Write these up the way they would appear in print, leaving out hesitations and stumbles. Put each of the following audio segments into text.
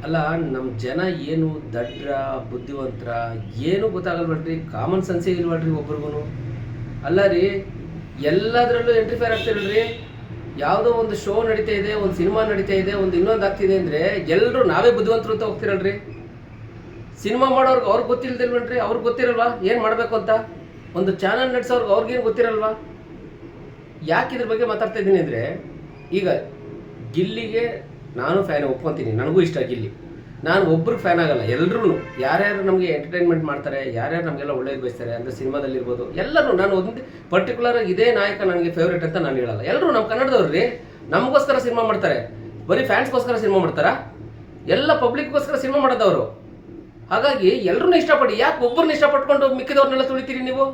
ಅಲ್ಲ, ನಮ್ಮ ಜನ ಏನು ದಡ್ರ ಬುದ್ಧಿವಂತರ ಏನು ಗೊತ್ತಾಗಲ್ವಲ್ರಿ. ಕಾಮನ್ ಸೆನ್ಸೇ ಇಲ್ವಲ್ರಿ ಒಬ್ರಿಗೂ. ಅಲ್ಲ ರೀ, ಎಲ್ಲದರಲ್ಲೂ ಎಂಟ್ರಿಫೈರ್ ಆಗ್ತಿರಲ್ರಿ. ಯಾವುದೋ ಒಂದು ಶೋ ನಡೀತಾ ಇದೆ, ಒಂದು ಸಿನಿಮಾ ನಡೀತಾ ಇದೆ, ಒಂದು ಇನ್ನೊಂದು ಆಗ್ತಿದೆ ಅಂದರೆ ಎಲ್ಲರೂ ನಾವೇ ಬುದ್ಧಿವಂತರು ಅಂತ ಹೋಗ್ತಿರಲ್ರಿ. ಸಿನಿಮಾ ಮಾಡೋರ್ಗೆ ಅವ್ರಿಗೆ ಗೊತ್ತಿಲ್ದಿಲ್ವನ್ರಿ, ಅವ್ರಿಗೆ ಗೊತ್ತಿರಲ್ವಾ ಏನು ಮಾಡಬೇಕು ಅಂತ? ಒಂದು ಚಾನಲ್ ನಡೆಸೋರ್ಗೆ ಅವ್ರಿಗೇನು ಗೊತ್ತಿರಲ್ವಾ? ಯಾಕೆ ಇದ್ರ ಬಗ್ಗೆ ಮಾತಾಡ್ತಾ ಇದ್ದೀನಿ ಅಂದರೆ, ಈಗ ಗಿಲ್ಲಿಗೆ ನಾನು ಫ್ಯಾನ್ ಒಪ್ಕೊತೀನಿ, ನನಗೂ ಇಷ್ಟ ಗಿಲ್ಲಿ. ನಾನು ಒಬ್ರಿಗೆ ಫ್ಯಾನ್ ಆಗಲ್ಲ, ಎಲ್ಲರೂ ಯಾರ್ಯಾರು ನಮಗೆ ಎಂಟರ್ಟೈನ್ಮೆಂಟ್ ಮಾಡ್ತಾರೆ, ಯಾರ್ಯಾರು ನಮಗೆಲ್ಲ ಒಳ್ಳೇದು ಬಯಸ್ತಾರೆ ಅಂದರೆ ಸಿನಿಮಾದಲ್ಲಿರ್ಬೋದು ಎಲ್ಲರೂ. ನಾನು ಒಂದು ಪರ್ಟಿಕ್ಯುಲರ್ ಇದೇ ನಾಯಕ ನನಗೆ ಫೇವ್ರೇಟ್ ಅಂತ ನಾನು ಹೇಳಲ್ಲ. ಎಲ್ಲರೂ ನಮ್ಮ ಕನ್ನಡದವ್ರು ರೀ, ನಮಗೋಸ್ಕರ ಸಿನಿಮಾ ಮಾಡ್ತಾರೆ. ಬರೀ ಫ್ಯಾನ್ಸ್ಗೋಸ್ಕರ ಸಿನಿಮಾ ಮಾಡ್ತಾರಾ? ಎಲ್ಲ ಪಬ್ಲಿಕ್ಗೋಸ್ಕರ ಸಿನಿಮಾ ಮಾಡೋದವರು. ಹಾಗಾಗಿ ಎಲ್ಲರೂ ಇಷ್ಟಪಡಿ, ಯಾಕೆ ಒಬ್ಬರನ್ನ ಇಷ್ಟಪಟ್ಕೊಂಡು ಮಿಕ್ಕಿದವ್ರನ್ನೆಲ್ಲ ತುಳಿತೀರಿ ನೀವು?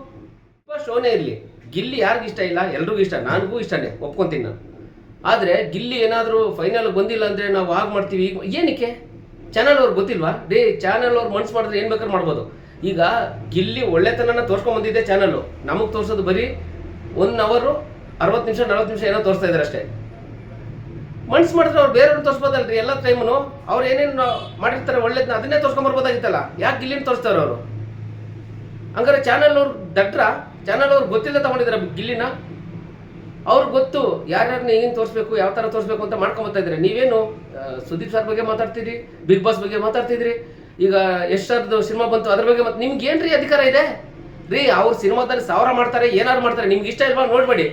ಶೋನೇ ಇರಲಿ, ಗಿಲ್ಲಿ ಯಾರಿಗೂ ಇಷ್ಟ ಇಲ್ಲ, ಎಲ್ರಿಗೂ ಇಷ್ಟ, ನನಗೂ ಇಷ್ಟನೇ, ಒಪ್ಕೊತೀನಿ ನಾನು. ಆದರೆ ಗಿಲ್ಲಿ ಏನಾದರೂ ಫೈನಲ್ ಬಂದಿಲ್ಲ ಅಂದರೆ ನಾವು ಆಗ ಮಾಡ್ತೀವಿ, ಈಗ ಏನಕ್ಕೆ? ಚಾನಲ್ ಅವ್ರಿಗೆ ಗೊತ್ತಿಲ್ವಾ? ಚಾನಲ್ ಅವ್ರು ಮನ್ಸು ಮಾಡಿದ್ರೆ ಏನು ಬೇಕಾದ್ರೂ ಮಾಡ್ಬೋದು. ಈಗ ಗಿಲ್ಲಿ ಒಳ್ಳೆತನನ ತೋರ್ಸ್ಕೊಂಡು ಬಂದಿದ್ದೆ ಚಾನಲ್ಲು, ನಮಗೆ ತೋರಿಸೋದು ಬರೀ 1 ಅವರು 60 ನಿಮಿಷ 40 ನಿಮಿಷ ಏನೋ ತೋರಿಸ್ತಾ ಇದ್ದಾರೆ ಅಷ್ಟೇ. ಮನ್ಸು ಮಾಡಿದ್ರೆ ಅವ್ರು ಬೇರೆಯವ್ರನ್ನ ತೋರಿಸ್ಬೋದಲ್ರಿ. ಎಲ್ಲ ಟೈಮು ಅವ್ರು ಏನೇನು ಮಾಡಿರ್ತಾರೆ ಒಳ್ಳೇದನ್ನ ಅದನ್ನೇ ತೋರ್ಸ್ಕೊಂಬರ್ಬೋದಾಗಿತ್ತಲ್ಲ. ಯಾಕೆ ಗಿಲ್ಲಿನ ತೋರಿಸ್ತಾರೆ ಅವರು? ಹಂಗಾರೆ ಚಾನಲ್ ಅವ್ರು ದಡ್ರ? ಚಾನಲ್ ಅವ್ರು ಗೊತ್ತಿಲ್ಲ ತಗೊಂಡಿದ್ದಾರೆ ಗಿಲ್ಲಿನ. ಅವ್ರಿಗೆ ಗೊತ್ತು ಯಾರ್ಯಾರನ್ನ ಹೆಂಗೆ ತೋರಿಸ್ಬೇಕು, ಯಾವ ಥರ ತೋರಿಸ್ಬೇಕು ಅಂತ ಮಾಡ್ಕೊಂಬತ್ತಾ ಇದ್ದಾರೆ. ನೀವೇನು ಸುದೀಪ್ ಸರ್ ಬಗ್ಗೆ ಮಾತಾಡ್ತಿದ್ರಿ, ಬಿಗ್ ಬಾಸ್ ಬಗ್ಗೆ ಮಾತಾಡ್ತಿದ್ರಿ, ಈಗ ಎಷ್ಟರದ್ದು ಸಿನಿಮಾ ಬಂತು ಅದ್ರ ಬಗ್ಗೆ. ಮತ್ತೆ ನಿಮ್ಗೆ ಏನ್ರಿ ಅಧಿಕಾರ ಇದೆ ರೀ? ಅವ್ರು ಸಿನಿಮಾದಲ್ಲಿ 1000 ಮಾಡ್ತಾರೆ, ಏನಾದ್ರು ಮಾಡ್ತಾರೆ, ನಿಮ್ಗೆ ಇಷ್ಟ ಇಲ್ವಾ ನೋಡ್ಬೇಡಿ.